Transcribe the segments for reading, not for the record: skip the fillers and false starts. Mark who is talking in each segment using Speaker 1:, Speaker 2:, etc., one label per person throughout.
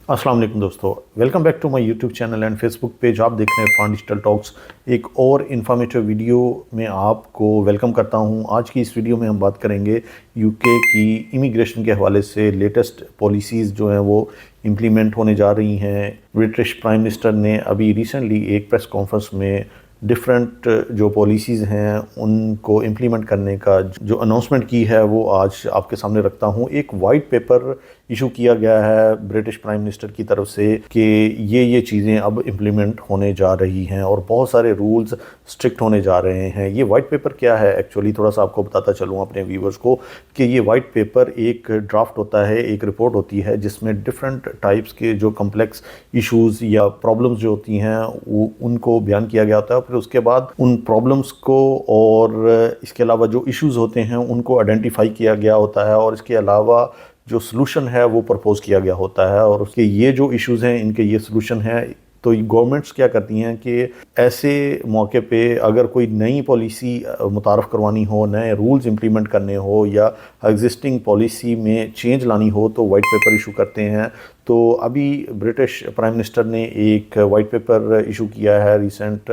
Speaker 1: अस्सलाम वालेकुम दोस्तों, welcome back to my YouTube channel and Facebook page. आप देख रहे हैं इरफान डिजिटल टॉक्स। एक और इन्फॉर्मेटिव वीडियो में आपको वेलकम करता हूं। आज की इस वीडियो में हम बात करेंगे यूके की इमिग्रेशन के हवाले से लेटेस्ट पॉलिसीज़ जो हैं वो इम्प्लीमेंट होने जा रही हैं। ब्रिटिश प्राइम मिनिस्टर ने अभी रिसेंटली एक प्रेस कॉन्फ्रेंस में डिफरेंट जो पॉलिसीज़ हैं उनको इम्प्लीमेंट करने का जो अनाउंसमेंट की है वो आज आपके सामने रखता हूँ। एक वाइट पेपर इशू किया गया है ब्रिटिश प्राइम मिनिस्टर की तरफ से कि ये चीज़ें अब इम्प्लीमेंट होने जा रही हैं और बहुत सारे रूल्स स्ट्रिक्ट होने जा रहे हैं। ये वाइट पेपर क्या है एक्चुअली, थोड़ा सा आपको बताता चलूँ अपने व्यूवर्स को कि ये वाइट पेपर एक ड्राफ्ट होता है, एक रिपोर्ट होती है जिसमें डिफरेंट टाइप्स के जो कम्प्लेक्स इश्यूज़ या प्रॉब्लम्स जो होती हैं वो उनको बयान किया गया होता है। फिर उसके बाद उन प्रॉब्लम्स को और इसके अलावा जो इश्यूज़ होते हैं उनको आइडेंटिफाई किया गया होता है और इसके अलावा जो सलूशन है वो प्रपोज किया गया होता है और उसके ये जो इश्यूज़ हैं इनके ये सलूशन है। तो गवर्नमेंट्स क्या करती हैं कि ऐसे मौके पे अगर कोई नई पॉलिसी मुतारफ़ करवानी हो, नए रूल्स इम्प्लीमेंट करने हो या एग्जिस्टिंग पॉलिसी में चेंज लानी हो तो वाइट पेपर इशू करते हैं। तो अभी ब्रिटिश प्राइम मिनिस्टर ने एक वाइट पेपर इशू किया है रिसेंट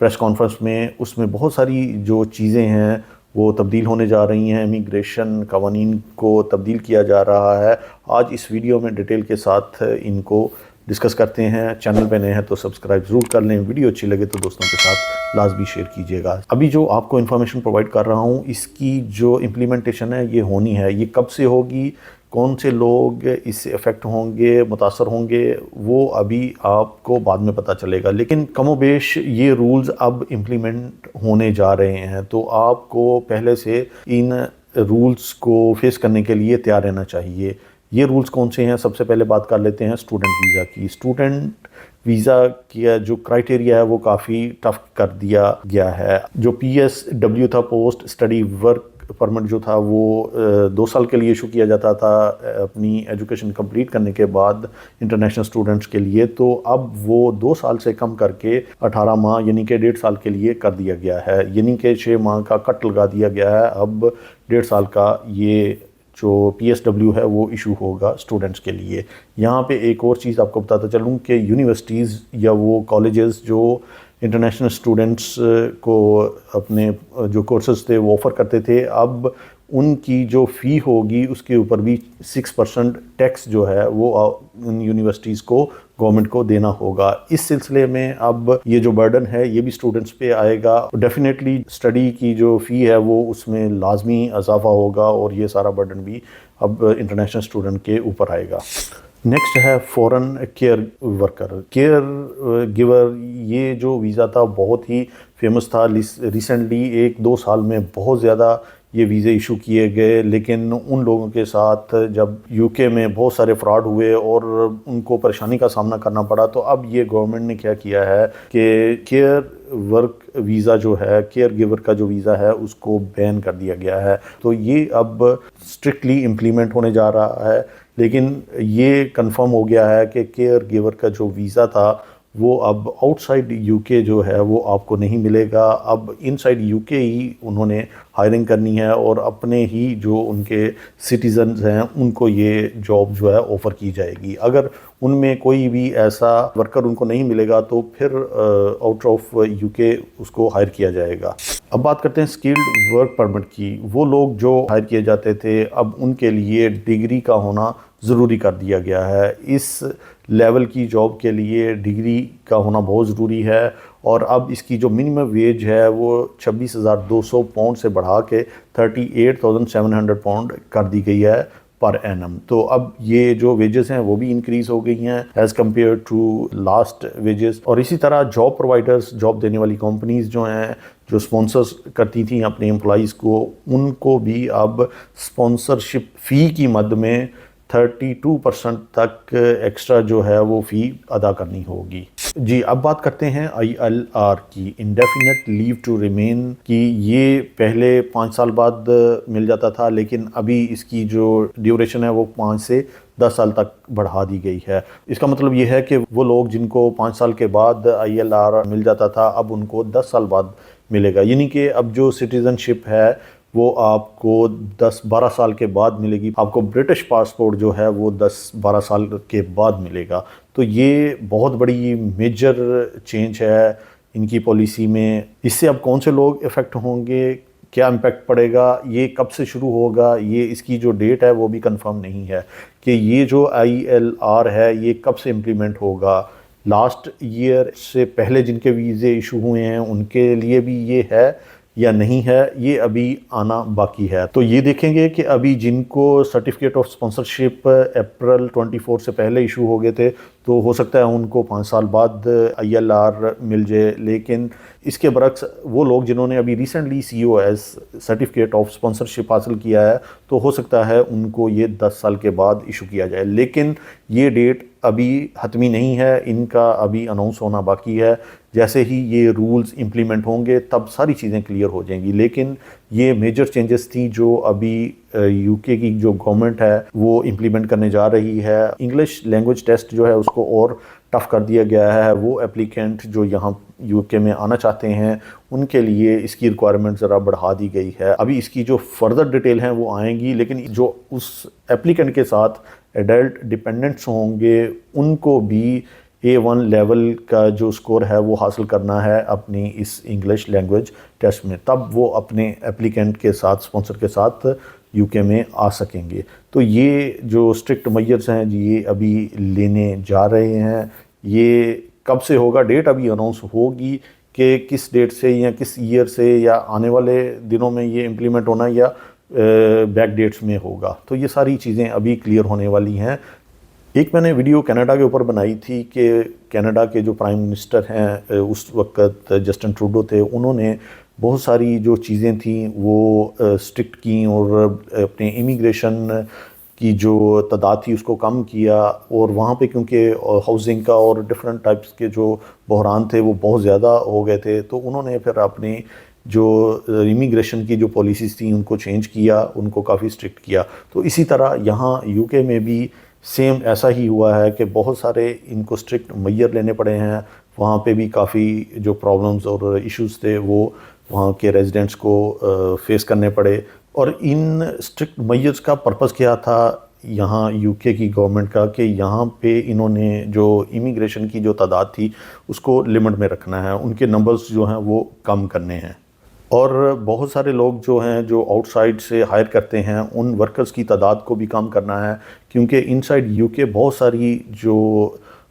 Speaker 1: प्रेस कॉन्फ्रेंस में। उसमें बहुत सारी जो चीज़ें हैं वो तब्दील होने जा रही हैं, इमिग्रेशन कवानीन को तब्दील किया जा रहा है। आज इस वीडियो में डिटेल के साथ इनको डिस्कस करते हैं। चैनल पे नए हैं तो सब्सक्राइब ज़रूर कर लें, वीडियो अच्छी लगे तो दोस्तों के साथ लाजमी शेयर कीजिएगा। अभी जो आपको इन्फॉर्मेशन प्रोवाइड कर रहा हूँ इसकी जो इम्प्लीमेंटेशन है ये होनी है, ये कब से होगी, कौन से लोग इससे इफ़ेक्ट होंगे, मुतासर होंगे, वो अभी आपको बाद में पता चलेगा। लेकिन कमोबेश ये रूल्स अब इम्प्लीमेंट होने जा रहे हैं तो आपको पहले से इन रूल्स को फेस करने के लिए तैयार रहना चाहिए। ये रूल्स कौन से हैं, सबसे पहले बात कर लेते हैं स्टूडेंट वीज़ा की। स्टूडेंट वीज़ा की जो क्राइटेरिया है वो काफ़ी टफ कर दिया गया है। जो PSW था, पोस्ट स्टडी वर्क परमिट जो था वो 2 साल के लिए इशू किया जाता था अपनी एजुकेशन कंप्लीट करने के बाद इंटरनेशनल स्टूडेंट्स के लिए। तो अब वो 2 साल से कम करके 18 माह यानी कि 1.5 साल के लिए कर दिया गया है, यानी कि 6 माह का कट लगा दिया गया है। अब 1.5 साल का ये जो PSW है वो इशू होगा स्टूडेंट्स के लिए। यहाँ पे एक और चीज़ आपको बताता चलूँ कि यूनिवर्सिटीज़ या वो कॉलेजेस जो इंटरनेशनल स्टूडेंट्स को अपने जो कोर्सेज़ थे वो ऑफ़र करते थे, अब उनकी जो फ़ी होगी उसके ऊपर भी 6% टैक्स जो है वो उन यूनिवर्सिटीज़ को गवर्नमेंट को देना होगा। इस सिलसिले में अब ये जो बर्डन है ये भी स्टूडेंट्स पे आएगा। डेफिनेटली स्टडी की जो फ़ी है वो उसमें लाजमी इजाफा होगा और ये सारा बर्डन भी अब इंटरनेशनल स्टूडेंट के ऊपर आएगा। नेक्स्ट है foreign care worker, care giver. ये जो वीज़ा था बहुत ही फेमस था। रिसेंटली 1-2 साल में बहुत ज़्यादा ये वीज़े इशू किए गए, लेकिन उन लोगों के साथ जब यूके में बहुत सारे फ्रॉड हुए और उनको परेशानी का सामना करना पड़ा तो अब ये गवर्नमेंट ने क्या किया है कि केयर वर्क वीज़ा जो है, केयर गिवर का जो वीज़ा है उसको बैन कर दिया गया है। तो ये अब स्ट्रिक्टली इम्प्लीमेंट होने जा रहा है। लेकिन ये कंफर्म हो गया है कि केयर गिवर का जो वीज़ा था वो अब आउटसाइड यूके जो है वो आपको नहीं मिलेगा। अब इनसाइड यूके ही उन्होंने हायरिंग करनी है और अपने ही जो उनके सिटीजन्स हैं उनको ये जॉब जो है ऑफ़र की जाएगी। अगर उनमें कोई भी ऐसा वर्कर उनको नहीं मिलेगा तो फिर आउट ऑफ यूके उसको हायर किया जाएगा। अब बात करते हैं स्किल्ड वर्क परमिट की। वो लोग जो हायर किए जाते थे अब उनके लिए डिग्री का होना ज़रूरी कर दिया गया है। इस लेवल की जॉब के लिए डिग्री का होना बहुत ज़रूरी है और अब इसकी जो मिनिमम वेज है वो 26,200 पाउंड से बढ़ा के 38,700 पाउंड कर दी गई है पर एनम। तो अब ये जो वेजेस हैं वो भी इंक्रीज़ हो गई हैं as compare to last wages. और इसी तरह जॉब प्रोवाइडर्स, जॉब देने वाली कंपनीज़ जो हैं, जो स्पॉन्सर्स करती थी अपने एम्प्लॉइज़ को, उनको भी अब स्पॉन्सरशिप फ़ी की मद में 32% तक एक्स्ट्रा जो है वो फ़ी अदा करनी होगी। जी, अब बात करते हैं ILR की, इंडेफिनेट लीव टू रिमेन की। ये पहले 5 साल बाद मिल जाता था, लेकिन अभी इसकी जो ड्यूरेशन है वो 5 से 10 साल तक बढ़ा दी गई है। इसका मतलब ये है कि वो लोग जिनको 5 साल के बाद ILR मिल जाता था अब उनको 10 साल बाद मिलेगा, यानी कि अब जो सिटीज़नशिप है وہ آپ کو 10-12 سال کے بعد ملے گی. آپ کو برٹش پاسپورٹ جو ہے وہ 10-12 سال کے بعد ملے گا. تو یہ بہت بڑی میجر چینج ہے ان کی پالیسی میں. اس سے اب کون سے لوگ افیکٹ ہوں گے، کیا امپیکٹ پڑے گا، یہ کب سے شروع ہوگا، یہ اس کی جو ڈیٹ ہے وہ بھی کنفرم نہیں ہے کہ یہ جو ILR ہے یہ کب سے امپلیمنٹ ہوگا. لاسٹ ایئر سے پہلے جن کے ویزے ایشو ہوئے ہیں ان کے لیے بھی یہ ہے یا نہیں ہے، یہ ابھی آنا باقی ہے. تو یہ دیکھیں گے کہ ابھی جن کو سرٹیفکیٹ آف اسپانسرشپ اپریل 24 سے پہلے ایشو ہو گئے تھے تو ہو سکتا ہے ان کو 5 سال بعد ILR مل جائے. لیکن اس کے برعکس وہ لوگ جنہوں نے ابھی recently COS certificate of sponsorship حاصل کیا ہے تو ہو سکتا ہے ان کو یہ 10 سال کے بعد ایشو کیا جائے. لیکن یہ ڈیٹ ابھی حتمی نہیں ہے، ان کا ابھی اناؤنس ہونا باقی ہے. جیسے ہی یہ رولز امپلیمنٹ ہوں گے تب ساری چیزیں کلیئر ہو جائیں گی. لیکن یہ میجر چینجز تھیں جو ابھی UK کی جو گورنمنٹ ہے وہ امپلیمنٹ کرنے جا رہی ہے. انگلش لینگویج ٹیسٹ جو ہے اس کو اور ٹف کر دیا گیا ہے. وہ اپلیکینٹ جو یہاں UK میں آنا چاہتے ہیں ان کے لیے اس کی ریکوائرمنٹ ذرا بڑھا دی گئی ہے. ابھی اس کی جو فردر ڈیٹیل ہیں وہ آئیں گی، لیکن جو اس اپلیکینٹ کے ساتھ ایڈلٹ ڈیپینڈنٹس ہوں گے ان کو بھی A1 لیول کا جو سکور ہے وہ حاصل کرنا ہے اپنی اس انگلش لینگویج ٹیسٹ میں. تب وہ اپنے اپلیکینٹ کے ساتھ اسپانسر کے ساتھ UK میں آ سکیں گے. تو یہ جو اسٹرکٹ میجرز ہیں یہ ابھی لینے جا رہے ہیں. یہ کب سے ہوگا، ڈیٹ ابھی اناؤنس ہوگی کہ کس ڈیٹ سے یا کس ایئر سے یا آنے والے دنوں میں یہ امپلیمنٹ ہونا یا بیک ڈیٹس میں ہوگا. تو یہ ساری چیزیں ابھی کلیئر ہونے والی ہیں. ایک میں نے ویڈیو کینیڈا کے اوپر بنائی تھی کہ کینیڈا کے جو پرائم منسٹر ہیں اس وقت جسٹن ٹروڈو تھے، انہوں نے بہت ساری جو چیزیں تھیں وہ اسٹرکٹ کیں اور اپنے امیگریشن کی جو تعداد تھی اس کو کم کیا. اور وہاں پہ کیونکہ ہاؤسنگ کا اور ڈفرینٹ ٹائپس کے جو بحران تھے وہ بہت زیادہ ہو گئے تھے تو انہوں نے پھر اپنی جو امیگریشن کی جو پالیسیز تھیں ان کو چینج کیا، ان کو کافی اسٹرکٹ کیا. تو اسی طرح یہاں UK میں بھی سیم ایسا ہی ہوا ہے کہ بہت سارے ان کو اسٹرکٹ میجر لینے پڑے ہیں. وہاں پہ بھی کافی جو پرابلمز اور ایشوز تھے وہ وہاں کے ریزیڈنٹس کو فیس کرنے پڑے. اور ان اسٹرکٹ میجرز کا پرپس کیا تھا یہاں UK کی گورنمنٹ کا کہ یہاں پہ انہوں نے جو امیگریشن کی جو تعداد تھی اس کو لمٹ میں رکھنا ہے، ان کے نمبرز جو ہیں وہ کم کرنے ہیں. اور بہت سارے لوگ جو ہیں جو آؤٹ سائڈ سے ہائر کرتے ہیں ان ورکرز کی تعداد کو بھی کم کرنا ہے، کیونکہ ان سائڈ UK بہت ساری جو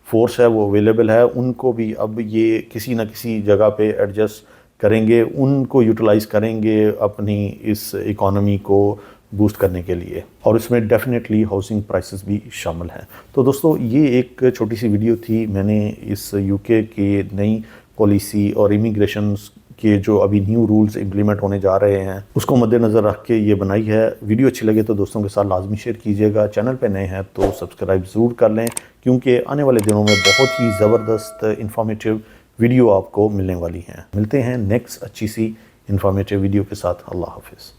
Speaker 1: فورس ہے وہ اویلیبل ہے. ان کو بھی اب یہ کسی نہ کسی جگہ پہ ایڈجسٹ کریں گے، ان کو یوٹیلائز کریں گے اپنی اس اکانومی کو بوسٹ کرنے کے لیے. اور اس میں ڈیفینیٹلی ہاؤسنگ پرائسز بھی شامل ہیں. تو دوستو یہ ایک چھوٹی سی ویڈیو تھی، میں نے اس UK کی نئی پالیسی اور امیگریشنز کہ جو ابھی نیو رولز امپلیمنٹ ہونے جا رہے ہیں اس کو مد نظر رکھ کے یہ بنائی ہے. ویڈیو اچھی لگے تو دوستوں کے ساتھ لازمی شیئر کیجیے گا. چینل پہ نئے ہیں تو سبسکرائب ضرور کر لیں، کیونکہ آنے والے دنوں میں بہت ہی زبردست انفارمیٹیو ویڈیو آپ کو ملنے والی ہیں. ملتے ہیں نیکسٹ اچھی سی انفارمیٹیو ویڈیو کے ساتھ. اللہ حافظ.